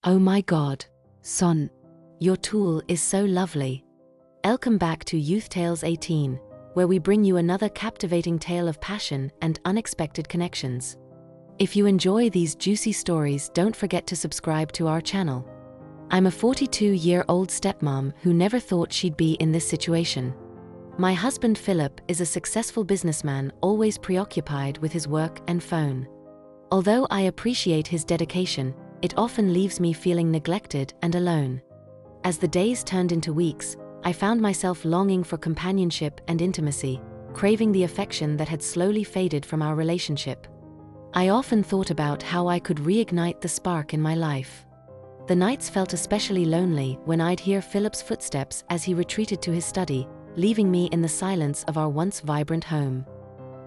Oh my God, son, your tool is so lovely. Welcome back to Youth Tales 18, where we bring you another captivating tale of passion and unexpected connections. If you enjoy these juicy stories, don't forget to subscribe to our channel. I'm a 42-year-old stepmom who never thought she'd be in this situation. My husband Philip is a successful businessman, always preoccupied with his work and phone. Although I appreciate his dedication, it often leaves me feeling neglected and alone. As the days turned into weeks, I found myself longing for companionship and intimacy, craving the affection that had slowly faded from our relationship. I often thought about how I could reignite the spark in my life. The nights felt especially lonely when I'd hear Philip's footsteps as he retreated to his study, leaving me in the silence of our once vibrant home.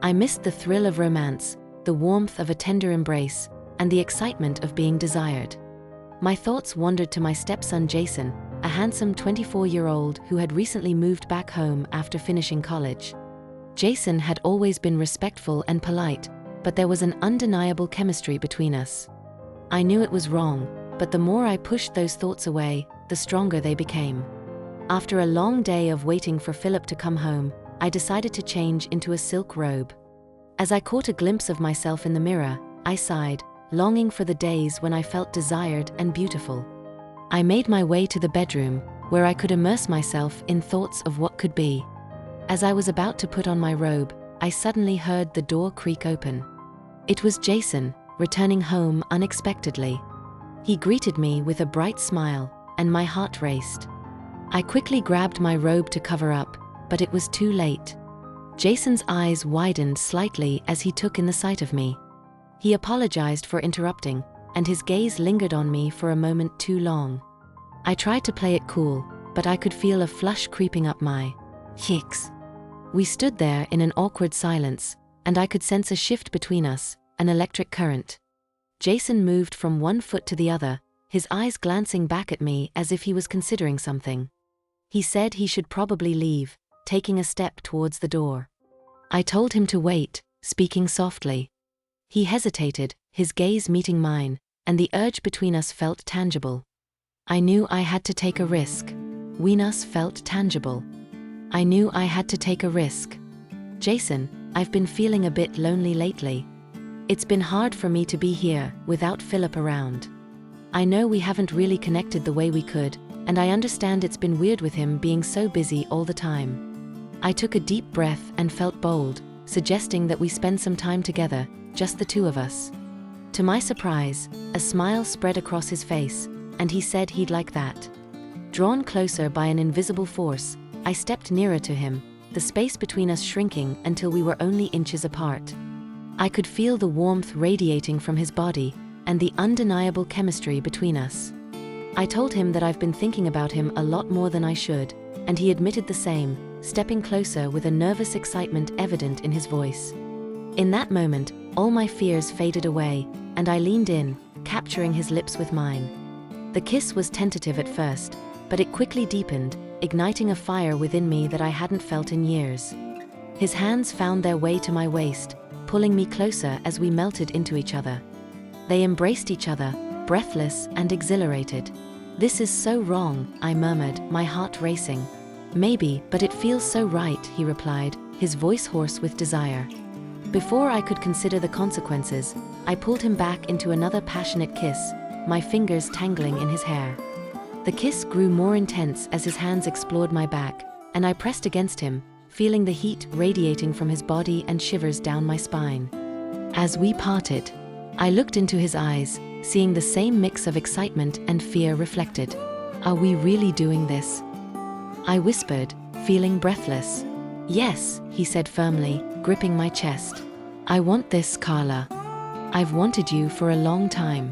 I missed the thrill of romance, the warmth of a tender embrace, and the excitement of being desired. My thoughts wandered to my stepson Jason, a handsome 24-year-old who had recently moved back home after finishing college. Jason had always been respectful and polite, but there was an undeniable chemistry between us. I knew it was wrong, but the more I pushed those thoughts away, the stronger they became. After a long day of waiting for Philip to come home, I decided to change into a silk robe. As I caught a glimpse of myself in the mirror, I sighed, longing for the days when I felt desired and beautiful. I made my way to the bedroom, where I could immerse myself in thoughts of what could be. As I was about to put on my robe, I suddenly heard the door creak open. It was Jason, returning home unexpectedly. He greeted me with a bright smile, and my heart raced. I quickly grabbed my robe to cover up, but it was too late. Jason's eyes widened slightly as he took in the sight of me. He apologized for interrupting, and his gaze lingered on me for a moment too long. I tried to play it cool, but I could feel a flush creeping up my cheeks. We stood there in an awkward silence, and I could sense a shift between us, an electric current. Jason moved from one foot to the other, his eyes glancing back at me as if he was considering something. He said he should probably leave, taking a step towards the door. I told him to wait, speaking softly. He hesitated, his gaze meeting mine, and the urge between us felt tangible. I knew I had to take a risk. Between us felt tangible. I knew I had to take a risk. Jason, I've been feeling a bit lonely lately. It's been hard for me to be here, without Philip around. I know we haven't really connected the way we could, and I understand it's been weird with him being so busy all the time. I took a deep breath and felt bold, suggesting that we spend some time together, just the two of us. To my surprise, a smile spread across his face, and he said he'd like that. Drawn closer by an invisible force, I stepped nearer to him, the space between us shrinking until we were only inches apart. I could feel the warmth radiating from his body, and the undeniable chemistry between us. I told him that I've been thinking about him a lot more than I should, and he admitted the same, stepping closer with a nervous excitement evident in his voice. In that moment, all my fears faded away, and I leaned in, capturing his lips with mine. The kiss was tentative at first, but it quickly deepened, igniting a fire within me that I hadn't felt in years. His hands found their way to my waist, pulling me closer as we melted into each other. They embraced each other, breathless and exhilarated. "This is so wrong," I murmured, my heart racing. "Maybe, but it feels so right," he replied, his voice hoarse with desire. Before I could consider the consequences, I pulled him back into another passionate kiss, my fingers tangling in his hair. The kiss grew more intense as his hands explored my back, and I pressed against him, feeling the heat radiating from his body and shivers down my spine. As we parted, I looked into his eyes, seeing the same mix of excitement and fear reflected. "Are we really doing this?" I whispered, feeling breathless. "Yes," he said firmly, gripping my chest. "I want this, Carla. I've wanted you for a long time."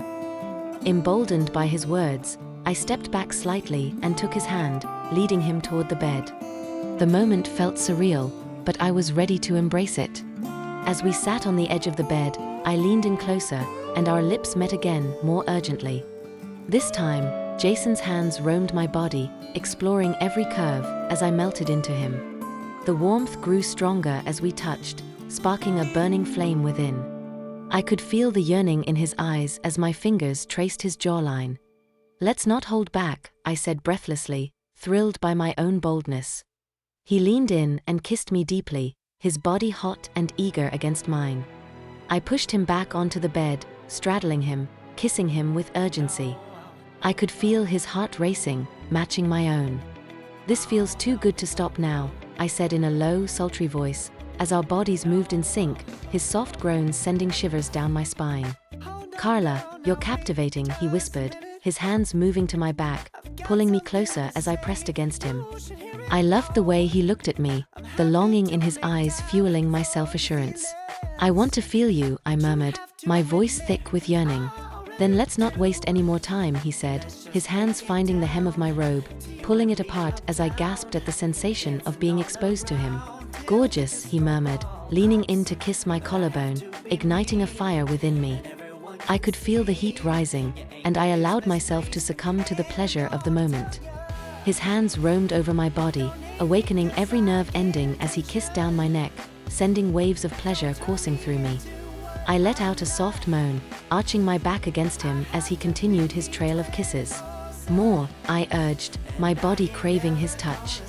Emboldened by his words, I stepped back slightly and took his hand, leading him toward the bed. The moment felt surreal, but I was ready to embrace it. As we sat on the edge of the bed, I leaned in closer, and our lips met again, more urgently. This time, Jason's hands roamed my body, exploring every curve as I melted into him. The warmth grew stronger as we touched, sparking a burning flame within. I could feel the yearning in his eyes as my fingers traced his jawline. Let's not hold back, I said breathlessly, thrilled by my own boldness. He leaned in and kissed me deeply, his body hot and eager against mine. I pushed him back onto the bed, straddling him, kissing him with urgency. I could feel his heart racing, matching my own. This feels too good to stop now, I said in a low, sultry voice, as our bodies moved in sync, his soft groans sending shivers down my spine. Carla, you're captivating, he whispered, his hands moving to my back, pulling me closer as I pressed against him. I loved the way he looked at me, the longing in his eyes fueling my self-assurance. I want to feel you, I murmured, my voice thick with yearning. Then let's not waste any more time, he said, his hands finding the hem of my robe, pulling it apart as I gasped at the sensation of being exposed to him. Gorgeous, he murmured, leaning in to kiss my collarbone, igniting a fire within me. I could feel the heat rising, and I allowed myself to succumb to the pleasure of the moment. His hands roamed over my body, awakening every nerve ending as he kissed down my neck, sending waves of pleasure coursing through me. I let out a soft moan, arching my back against him as he continued his trail of kisses. More, I urged, my body craving his touch.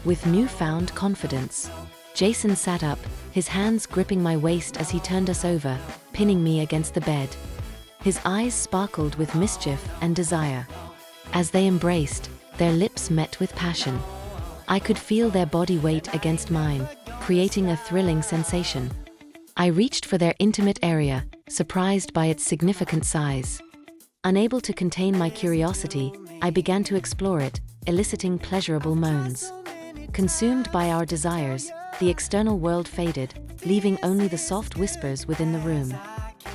With newfound confidence, Jason sat up, his hands gripping my waist as he turned us over, pinning me against the bed. His eyes sparkled with mischief and desire. As they embraced, their lips met with passion. I could feel their body weight against mine, creating a thrilling sensation. I reached for their intimate area, surprised by its significant size. Unable to contain my curiosity, I began to explore it, eliciting pleasurable moans. Consumed by our desires, the external world faded, leaving only the soft whispers within the room.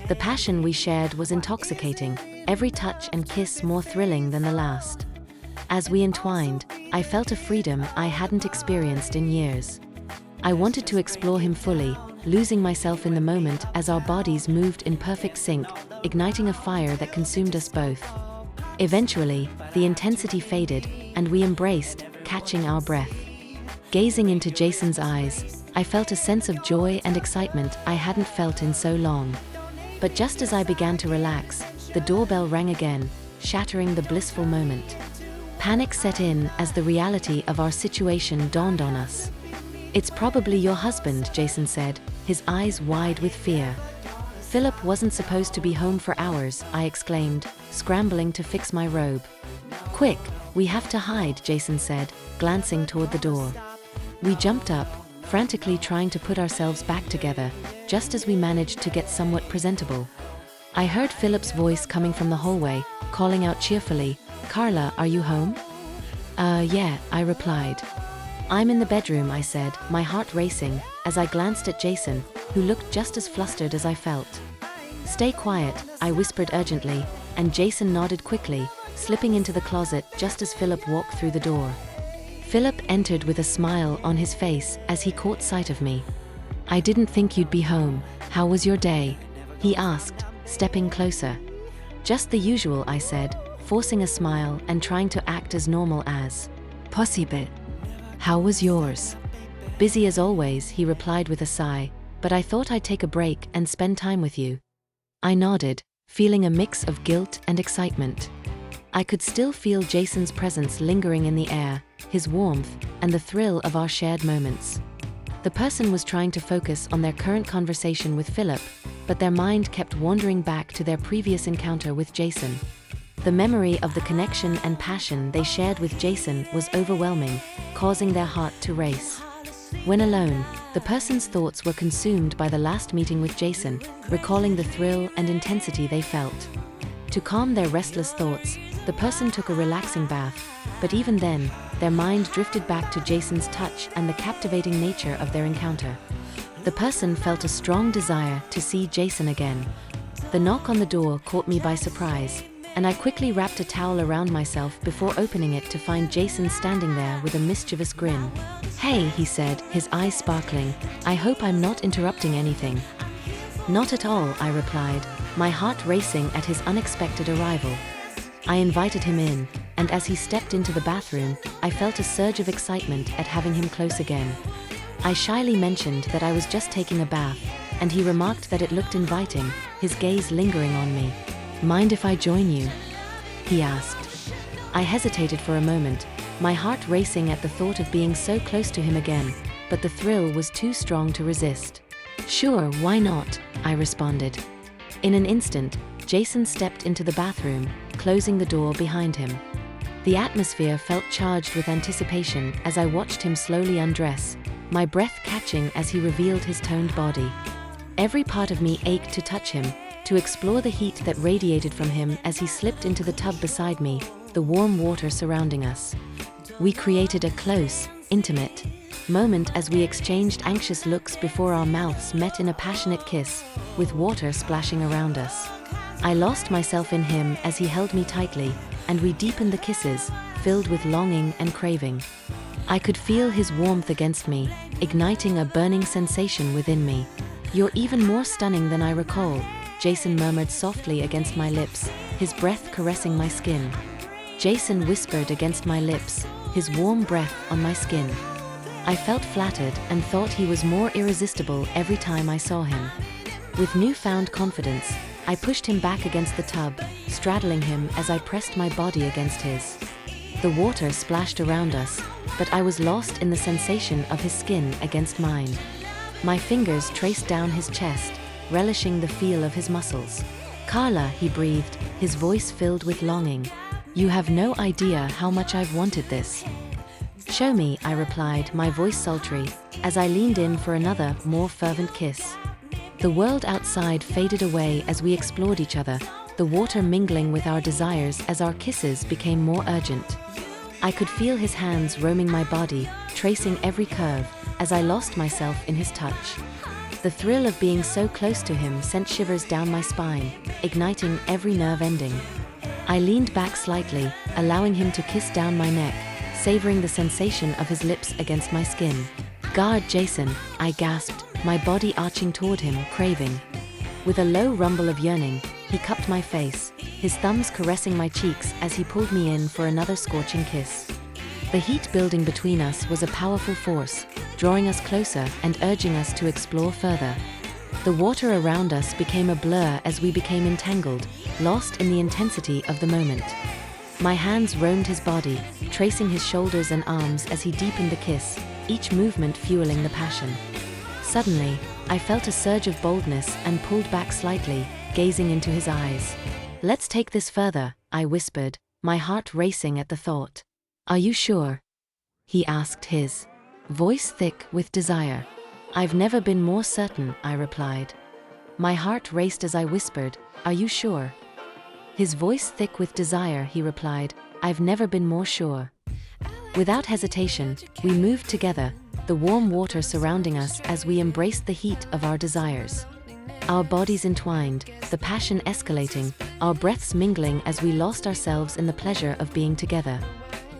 The passion we shared was intoxicating, every touch and kiss more thrilling than the last. As we entwined, I felt a freedom I hadn't experienced in years. I wanted to explore him fully, losing myself in the moment as our bodies moved in perfect sync, igniting a fire that consumed us both. Eventually, the intensity faded, and we embraced, catching our breath. Gazing into Jason's eyes, I felt a sense of joy and excitement I hadn't felt in so long. But just as I began to relax, the doorbell rang again, shattering the blissful moment. Panic set in as the reality of our situation dawned on us. It's probably your husband, Jason said, his eyes wide with fear. Philip wasn't supposed to be home for hours, I exclaimed, scrambling to fix my robe. Quick, we have to hide, Jason said, glancing toward the door. We jumped up, frantically trying to put ourselves back together, just as we managed to get somewhat presentable. I heard Philip's voice coming from the hallway, calling out cheerfully, "Carla, are you home?" Yeah, I replied. "I'm in the bedroom," I said, my heart racing, as I glanced at Jason, who looked just as flustered as I felt. "Stay quiet," I whispered urgently, and Jason nodded quickly, slipping into the closet just as Philip walked through the door. Philip entered with a smile on his face as he caught sight of me. "I didn't think you'd be home. How was your day?" he asked, stepping closer. "Just the usual," I said, forcing a smile and trying to act as normal as possible. "How was yours?" "Busy as always," he replied with a sigh, "but I thought I'd take a break and spend time with you." I nodded, feeling a mix of guilt and excitement. I could still feel Jason's presence lingering in the air, his warmth, and the thrill of our shared moments. The person was trying to focus on their current conversation with Philip, but their mind kept wandering back to their previous encounter with Jason. The memory of the connection and passion they shared with Jason was overwhelming, causing their heart to race. When alone, the person's thoughts were consumed by the last meeting with Jason, recalling the thrill and intensity they felt. To calm their restless thoughts, the person took a relaxing bath, but even then, their mind drifted back to Jason's touch and the captivating nature of their encounter. The person felt a strong desire to see Jason again. The knock on the door caught me by surprise, and I quickly wrapped a towel around myself before opening it to find Jason standing there with a mischievous grin. "Hey," he said, his eyes sparkling, "I hope I'm not interrupting anything." "Not at all," I replied, my heart racing at his unexpected arrival. I invited him in, and as he stepped into the bathroom, I felt a surge of excitement at having him close again. I shyly mentioned that I was just taking a bath, and he remarked that it looked inviting, his gaze lingering on me. "Mind if I join you?" he asked. I hesitated for a moment, my heart racing at the thought of being so close to him again, but the thrill was too strong to resist. "Sure, why not?" I responded. In an instant, Jason stepped into the bathroom, closing the door behind him. The atmosphere felt charged with anticipation as I watched him slowly undress, my breath catching as he revealed his toned body. Every part of me ached to touch him, to explore the heat that radiated from him as he slipped into the tub beside me, the warm water surrounding us. We created a close, intimate moment as we exchanged anxious looks before our mouths met in a passionate kiss, with water splashing around us. I lost myself in him as he held me tightly, and we deepened the kisses, filled with longing and craving. I could feel his warmth against me, igniting a burning sensation within me. "You're even more stunning than I recall," Jason murmured softly against my lips, his breath caressing my skin. Jason whispered against my lips, his warm breath on my skin. I felt flattered and thought he was more irresistible every time I saw him. With newfound confidence, I pushed him back against the tub, straddling him as I pressed my body against his. The water splashed around us, but I was lost in the sensation of his skin against mine. My fingers traced down his chest, relishing the feel of his muscles. "Carla," he breathed, his voice filled with longing. "You have no idea how much I've wanted this." "Show me," I replied, my voice sultry, as I leaned in for another, more fervent kiss. The world outside faded away as we explored each other, the water mingling with our desires as our kisses became more urgent. I could feel his hands roaming my body, tracing every curve, as I lost myself in his touch. The thrill of being so close to him sent shivers down my spine, igniting every nerve ending. I leaned back slightly, allowing him to kiss down my neck, savoring the sensation of his lips against my skin. "God, Jason," I gasped, my body arching toward him, craving. With a low rumble of yearning, he cupped my face, his thumbs caressing my cheeks as he pulled me in for another scorching kiss. The heat building between us was a powerful force, drawing us closer and urging us to explore further. The water around us became a blur as we became entangled, lost in the intensity of the moment. My hands roamed his body, tracing his shoulders and arms as he deepened the kiss, each movement fueling the passion. Suddenly, I felt a surge of boldness and pulled back slightly, gazing into his eyes. "Let's take this further," I whispered, my heart racing at the thought. "Are you sure?" he asked, his voice thick with desire. "I've never been more certain," I replied. My heart raced as I whispered, "Are you sure?" His voice thick with desire, he replied, "I've never been more sure." Without hesitation, we moved together, the warm water surrounding us as we embraced the heat of our desires. Our bodies entwined, the passion escalating, our breaths mingling as we lost ourselves in the pleasure of being together.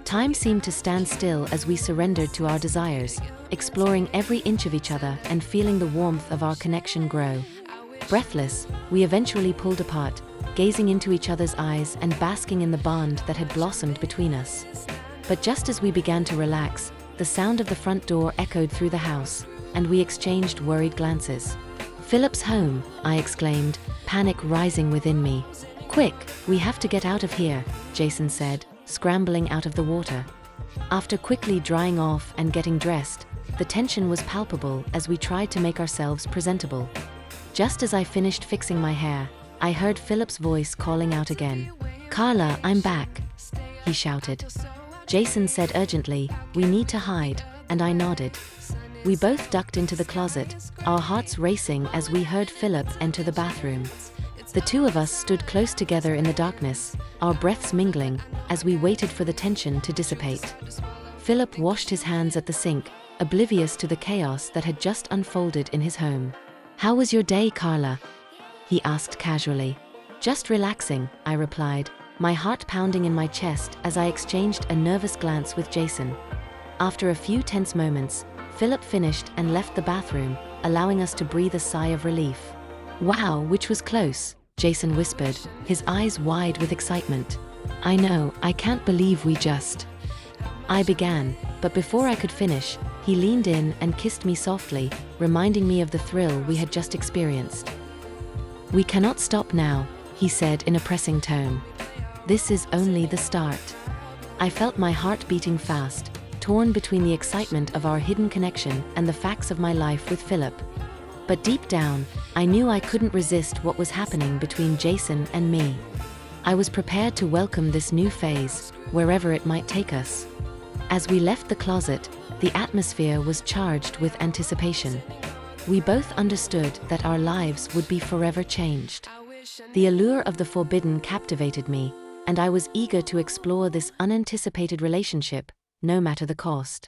Time seemed to stand still as we surrendered to our desires, exploring every inch of each other and feeling the warmth of our connection grow. Breathless, we eventually pulled apart, gazing into each other's eyes and basking in the bond that had blossomed between us. But just as we began to relax, the sound of the front door echoed through the house, and we exchanged worried glances. "Philip's home," I exclaimed, panic rising within me. "Quick, we have to get out of here," Jason said, scrambling out of the water. After quickly drying off and getting dressed, the tension was palpable as we tried to make ourselves presentable. Just as I finished fixing my hair, I heard Philip's voice calling out again. "Carla, I'm back," he shouted. Jason said urgently, "We need to hide," and I nodded. We both ducked into the closet, our hearts racing as we heard Philip enter the bathroom. The two of us stood close together in the darkness, our breaths mingling, as we waited for the tension to dissipate. Philip washed his hands at the sink, oblivious to the chaos that had just unfolded in his home. "How was your day, Carla?" he asked casually. "Just relaxing," I replied, my heart pounding in my chest as I exchanged a nervous glance with Jason. After a few tense moments, Philip finished and left the bathroom, allowing us to breathe a sigh of relief. "Wow, which was close," Jason whispered, his eyes wide with excitement. "I know, I can't believe we just..." I began, but before I could finish, he leaned in and kissed me softly, reminding me of the thrill we had just experienced. "We cannot stop now," he said in a pressing tone. "This is only the start." I felt my heart beating fast, torn between the excitement of our hidden connection and the facts of my life with Philip. But deep down, I knew I couldn't resist what was happening between Jason and me. I was prepared to welcome this new phase, wherever it might take us. As we left the closet, the atmosphere was charged with anticipation. We both understood that our lives would be forever changed. The allure of the forbidden captivated me, and I was eager to explore this unanticipated relationship, no matter the cost.